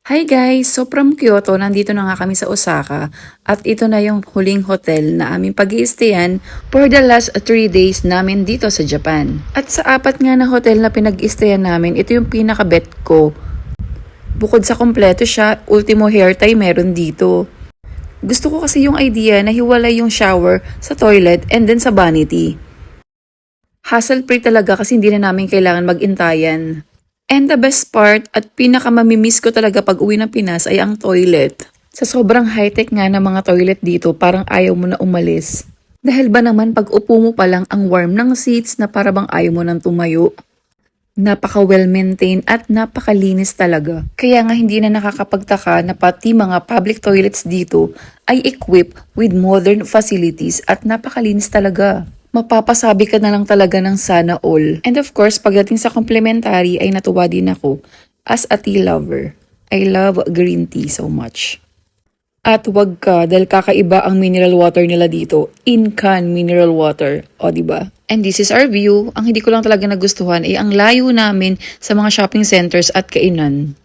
Hi guys! So from Kyoto, nandito na nga kami sa Osaka at ito na yung huling hotel na aming pag-iistayan for the last 3 days namin dito sa Japan. At sa apat nga na hotel na pinag-istayan namin, ito yung pinaka-bet ko. Bukod sa kompleto siya, ultimo hair tie meron dito. Gusto ko kasi yung idea na hiwalay yung shower sa toilet and then sa vanity. Hassle-free talaga kasi hindi na namin kailangan mag-intayan. And the best part at pinaka-mamimiss ko talaga pag uwi ng Pinas ay ang toilet. Sa sobrang high-tech nga ng mga toilet dito, parang ayaw mo na umalis. Dahil ba naman pag upo mo pa lang ang warm ng seats na para bang ayaw mo nang tumayo. Napaka well-maintained at napakalinis talaga. Kaya nga hindi na nakakapagtaka na pati mga public toilets dito ay equipped with modern facilities at napakalinis talaga. Mapapasabi ka na lang talaga ng sana all. And of course, pagdating sa complimentary ay natuwa din ako as a tea lover. I love green tea so much. At wag ka dahil kakaiba ang mineral water nila dito. In-can mineral water. O diba? And this is our view. Ang hindi ko lang talaga nagustuhan ay ang layo namin sa mga shopping centers at kainan.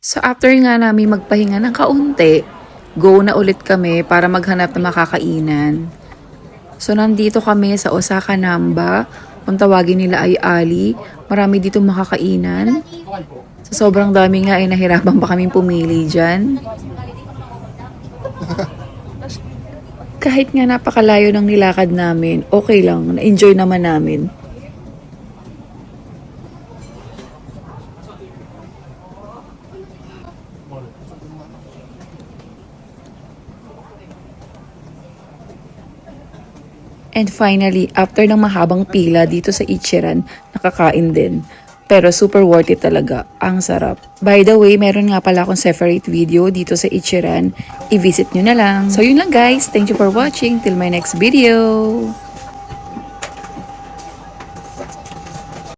So after nga namin magpahinga ng kaunti, go na ulit kami para maghanap ng makakainan. So nandito kami sa Osaka Namba, kung tawagin nila ay Ali. Marami dito makakainan. So sobrang dami nga ay nahirapan pa kaming pumili dyan. Kahit nga napakalayo ng nilakad namin, okay lang, na-enjoy naman namin. And finally, after ng mahabang pila dito sa Ichiran, nakakain din. Pero super worth it talaga. Ang sarap. By the way, meron nga pala akong separate video dito sa Ichiran. I-visit nyo na lang. So yun lang guys. Thank you for watching. Till my next video.